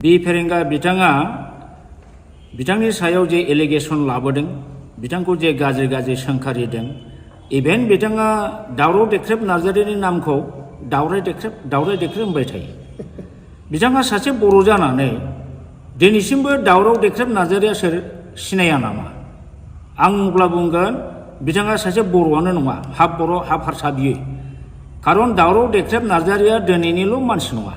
बे फेरेंगा बिथांनि सायाव जे एलिगेसन लाबोदों, बिथांखौ जे गाज्रि सोंखारिदों, इभेन बिथाङा दावराव देख्रेब नार्जारिनि नामखौ दावराय देख्रेब होनबाय थायो। बिथाङा सासे बर' जानानै दिनैसिमबो दावराव देख्रेब नार्जारिया सोर सिनाया नामा? आं अब्ला बुंगोन बिथाङा सासे बर'आनो नङा, हाफ बर' हाफ हारसा बियो। खारन दावराव देख्रेब नार्जारिया दिनैनिल' मानसि नङा।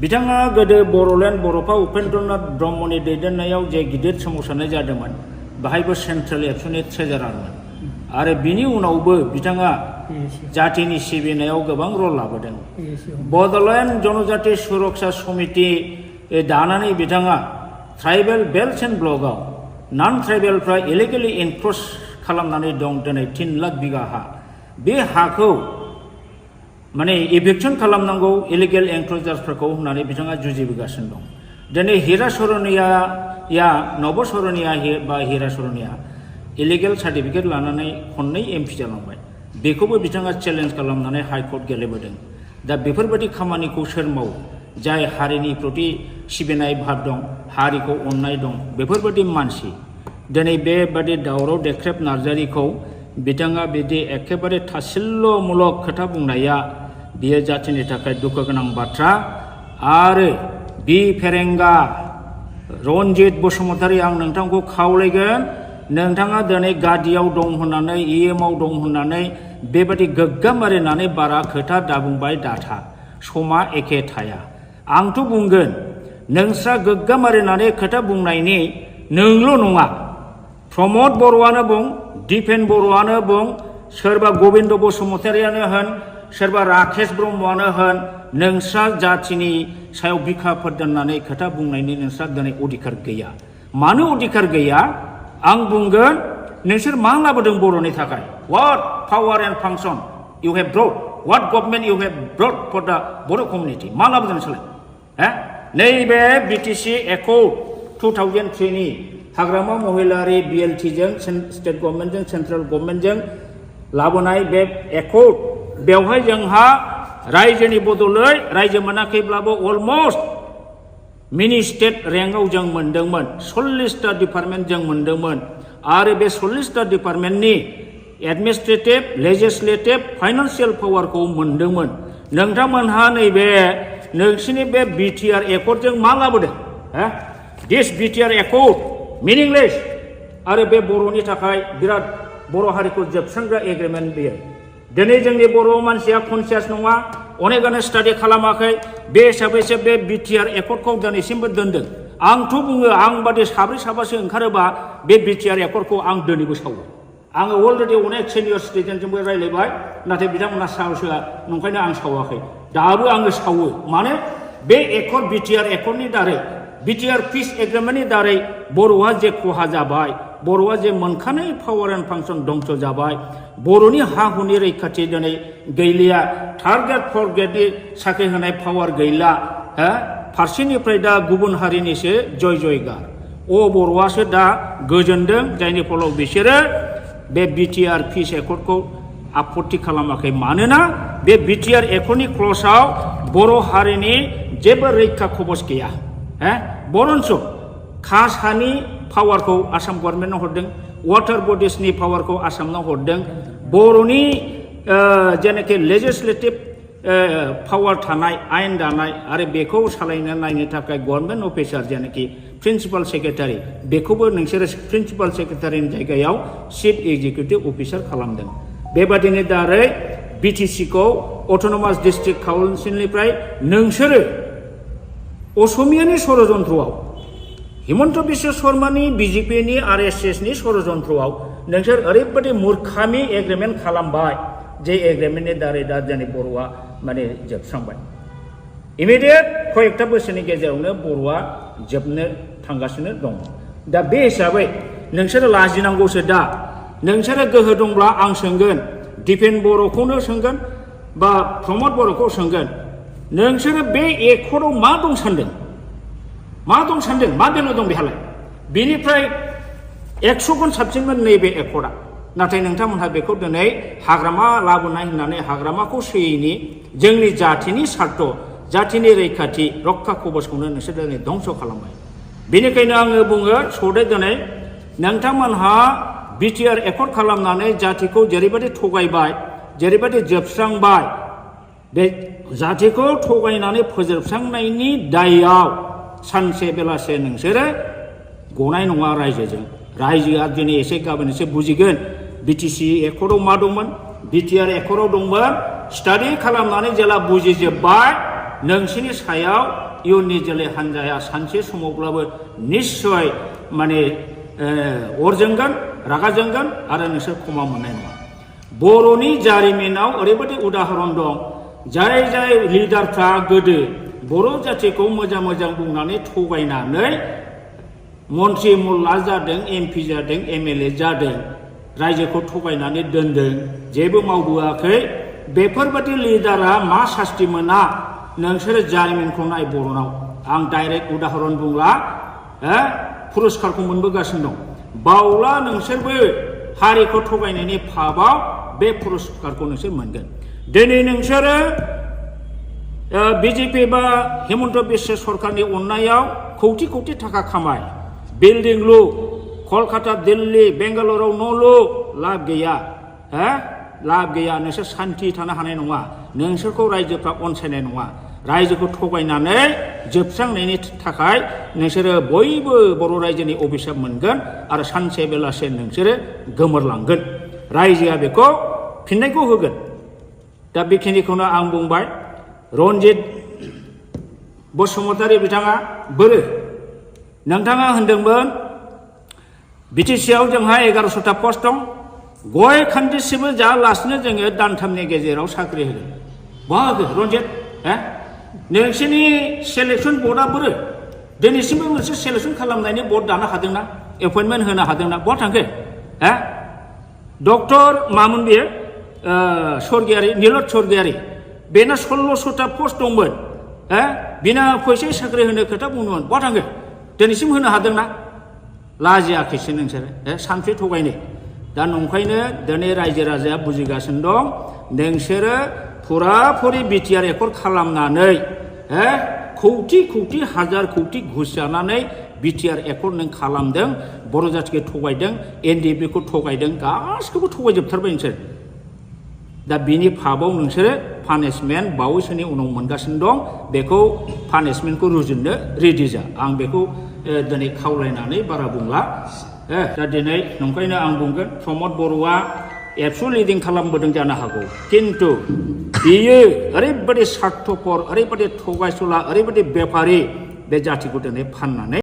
बिथाङा गोदो बर'लेण्ड बर'फा उपेन्द्रनाथ ब्रह्मनि दैदेननायाव जे गिदिर सोमावसारनाय जादोंमोन, बाहायबो सेन्ट्रेल एबसुनि ट्रेजारारमोन। आरो बिनि उनावबो बिथाङा जातिनि सिबिनायाव गोबां रल लाबोदों। बड'लेण्ड जनजाति सुरक्षा समिति दानानै बिथाङा tribal belt and ब्लकआव non ट्राइबेलफ्रा illegally एनक्रच खालामनानै दं दिनै 3 लाख बिगा हा। बे हाखौ माने इभिक्सन खालामनांगौ इलिगेल एनक्रचार्सफोरखौ होननानै बिथाङा जुजिबोगासिनो दं। दिनै हिरा सरनिया नब सरनिया बा हिरा सरनिया इलिगेल सार्टिफिकेट लानानै खननै एमपि जालांबाय। बेखौबो बिथाङा चेलेन्ज खालामनानै हाइकर्ट गेलेबोदों। दा बेफोरबायदि खामानिखौ सोर मावो? जाय हारिनि प्रति सिबिनाय भाब दं, हारिखौ अननाय दं, बेफोरबायदि मानसि दिनै बेबादि दावराव देख्रेब नार्जारिखौ बिथाङा बिदि एखेबारे थासिल्ल'मूलक खोथा बुंनाया बियो जातिनि थाखाय दुखु गोनां बाथ्रा। आरो बि फेरेंगा रन्जित बसुमतारी, आं नोंथांखौ खावलायगोन, नोंथाङा दिनै गादियाव दं होननानै इएमआव दं होननानै बेबादि गोग्गा मारिनानै बारा खोथा दाबुंबाय दाथा। समा एखे थाया। आंथ' बुंगोन नोंस्रा गोग्गा मारिनानै खोथा बुंनायनि नोंल' नङा, प्रमद बर'आनो बुं, दिपेन बर'आनो बुं, सोरबा गबिन्द बसुमतारियानो होन, सोरबा राकेश ब्रह्मआनो होन, नोंस्रा जातिनि सायाव बिखाफोर दोननानै खोथा बुंनायनि नोंस्रा दिनै अधिकार गैया। मानो अधिकार गैया? आं बुंगोन नोंसोर मा लाबोदों बर'नि थाखाय? What power and function you have brought? What government you have brought for the Boro community? मा लाबोदों नोंसोरलाय? नैबे बिटिसि एकर्ड 2003 नि हाग्रामा महिलारि बिएलटिजों स्टेट गभर्नमेन्टजों सेन्ट्रेल गभर्नमेन्टजों लाबोनाय बे एकर्ड, बेवहाय जोंहा रायजोनि बदलै रायजो मोनाखैब्लाबो अलमस्ट मिनि स्टेट रेंकआव जों मोनदोंमोन। 40टा डिपार्टमेन्ट जों मोनदोंमोन। आरो बे 40टा डिपार्टमेन्टनि एडमिनिस्ट्रेटिभ, लेजिस्लेटिभ, फाइनान्सियेल पावारखौ मोनदोंमोन। नोंथांमोनहा नैबे नोंसिनि बे बिटिआर एकर्डजों मा लाबोदों? दिस बिटिआर एकर्ड मिनिंलेस। आरो बे बर'नि थाखाय बिराद बर' हारिखौ जोबस्रांग्रा एग्रिमेन्ट बेयो। दिनै जोंनि बर' मानसिया कनसियास नङा, अनेकानो स्टाडि खालामाखै। बे हिसाबैसो बे बिटिआर एकर्डखौ दिनैसिमबो दोनदों। आंथ' बुङो, आं बादि साब्रै साबासो ओंखारोबा बे बिटिआर एकर्डखौ आं दिनैबो सावो। आङो अलरेडि अनेक सिनियर सिटिजेनजोंबो रायज्लायबाय, नाथाय बिथांमोनहा साहस होआ, नंखायनो आं सावाखै। दाबो आङो सावो। मानो? बे एकर्ड बिटिआर एकर्डनि दारै, बिटिआर पिस एग्रिमेन्टनि दारै बर'आ जे खहा जाबाय, बर'आ जे मोनखानाय पावार एन्ड फांसन दंस' जाबाय, बर'नि हा हुनि रैखाथि दिनै गैलिया, थार्ड ग्रेड फर्थ ग्रेडनि साख्रि होनाय पावार गैला। फारसेनिफ्राय दा गुबुन हारिनिसो जयगार। बर'आसो दा गोजोनदों, जायनि फलाव बिसोरो बे बिटिआर पिस एकर्डखौ आपत्ति खालामाखै। मानोना बे बिटिआर एकर्डनि क्लजआव बर' हारिनि जेबो रैखा खबस गैया। बरन्स कास्ट हानि पावारखौ आसाम गभर्नमेन्टनो हरदों, वाटार बडिसनि पावारखौ आसामनाव हरदों, बर'नि जेनाखि लेजिस्लेटिभ पावार थानाय, आयेन दानाय आरो बेखौ सालायनो नायनो थाखाय गभर्नमेन्ट अफिसार जेनाखि प्रिन्सिपाल सेक्रेटारि, बेखौबो नोंसोरो प्रिन्सिपाल सेक्रेटारिनि जायगायाव चिफ एग्जिकिउटिभ अफिसार खालामदों। बेबादिनो दारै बिटिसिखौ अट'नमास डिस्ट्रिक्ट काउन्सिलनिफ्राय नोंसोरो असमियानि षड़यन्त्रआव, हिमन्त बिश्व शर्मानि बिजेपिनि आरएसएसनि षड़यन्त्रआव नोंसोर ओरैबायदि मुर्खामि एग्रिमेन्ट खालामबाय, जे एग्रिमेन्टनि दारै दा जोंनि बर'आ माने जोबस्रांबाय। इमिडियेट कयेकथा बोसोरनि गेजेरावनो बर'आ जोबनो थांगासिनो दं। दा बे हिसाबै नोंसोरो लाजिनांगौसो। दा नोंसोरो गोहो दंब्ला आं सोंगोन, दिपेन बर'खौनो सोंगोन बा प्रमद बर'खौ सोंगोन, नोंसोरो बे एकर्डआव मा दं सान्दों? मा दं सान्दों? मा बेल' दं बेहालाय? बेनिफ्राय 100 गुन साबसिनमोन नैबे एकर्डआ। नाथाय नोंथांमोनहा बेखौ दिनै हाग्रामा लाबोनाय होननानै हाग्रामाखौ सोयैनि जोंनि जातिनि सार्थ, जातिनि रैखाथि रक्षा कबचखौनो नोंसोर दिनै धंस' खालामबाय बेनिखायनो आङो बुङो सौदे दिनै नोंथांमोनहा बिटिआर एकर्ड खालामनानै जातिखौ जेरैबायदि थगायबाय जेरैबायदि जोबस्रांबाय बे जातिखौ थगायनानै फोजोबस्रांनायनि दायआव सानसे बेलासे नोंसोरो गनाय नङा रायजोजों रायजोआ दिनै एसे गाबोन एसे बुजिगोन बिटिसि एकर्डआव मा दंमोन बिटिआर एकर्डआव दंमोन स्टाडि खालामनानै जेला बुजिजोब्बाय नोंसिनि सायाव इयुननि जोलै हान्जाया सानसे समावब्लाबो निस्सय माने अर जोंगोन रागा जोंगोन आरो नोंसोर क्षमा मोननाय नङा बर'नि जारिमिनाव ओरैबायदि उदाहरन दं जाय जाय लिडारफ्रा गोदो बर' जातिखौ मोजां मोजां बुंनानै थगायनानै मन्त्रि मुल्ला जादों एमपि जादों एमएलए जादों रायजोखौ थगायनानै दोनदों जेबो मावबोआखै बेफोरबायदि लिडारा मा सास्ति मोना नोंसोरो जारिमिनखौ नाय बर'नाव आं डाइरेक्ट उदाहरन बुंला पुरस्कारखौ मोनबोगासिनो दं बावला नोंसोरबो हारिखौ थगायनायनि फाबाव बे पुरस्कारखौ नोंसोर मोनगोन दिनै नोंसोरो बिजेपि बा हेमन्त बिश्व सरकारनि अननायाव कौटि कौटि थाखा खामाय बिल्डिं लु कलकाता दिल्ली बेंगालराव न' लु लाब गैया लाब गैया नोंसोर सान्थि थानो हानाय नङा नोंसोरखौ रायजोफ्रा अनसायनाय नङा रायजोखौ थगायनानै जोबस्रांनायनि थाखाय नोंसोरो बयबो बर' रायजोनि अभिशाप मोनगोन आरो सानसे बेलासे नोंसोरो गोमोरलांगोन रायजोआ बेखौ फिननायखौ होगोन दा बेखिनिखौनो आं बुंबाय रन्जित बसुमतारी बिथाङा बोरो नोंथाङा होनदोंमोन बिटिसिआव जोंहा 1100टा पस्ट दं गय खान्दिसेबो जायालासिनो जोङो दानथामनि गेजेराव साख्रि होगोन बहा होगोन रन्जित नोंसोरनि सेलेक्सन बर्डआ बोरो दिनैसिमबो मोनसे सेलेक्सन खालामनायनि बर्ड दानो हादोंना एपइन्टमेन्ट होनो हादोंना बहा थांखो डक्टर मामोन बेयो स्वर्गियारि नीलत स्वर्गियारि बेना 1600टा पस्ट दंमोन बिना फैसा साख्रि होनो खोथा बुंदोंमोन बहा थांखो दिनैसिम होनो हादोंना लाजियाखैसो नोंसोरो सानफ्रि थगायनो दा नंखायनो दिनै रायजो राजाया बुजिगासिनो दं नोंसोरो फुराफुरि बिटिआर एकर्ड खालामनानै कौटि कौटि हाजार कौटि घुस जानानै बिटिआर एकर्ड नों खालामदों बर' जातिखौ थगायदों एनडिएफबिखौ थगायदों गासिखौबो थगायजोबथारबाय नोंसोर दा बिनि फाबाव नोंसोरो पानिशमेन्ट बावैसोनि उनाव मोनगासिनो दं बेखौ पानिशमेन्टखौ रुजुननो रेडि जा आं बेखौ दिनै खावलायनानै बारा बुंला दा दिनै नंखायनो आं बुंगोन प्रमद बर'आ एबसु लिडिं खालामबोदों जानो हागौ खिन्थु बियो ओरैबायदि सार्थपर ओरैबायदि थगायसुला ओरैबायदि बेफारि बे जातिखौ दिनै फाननानै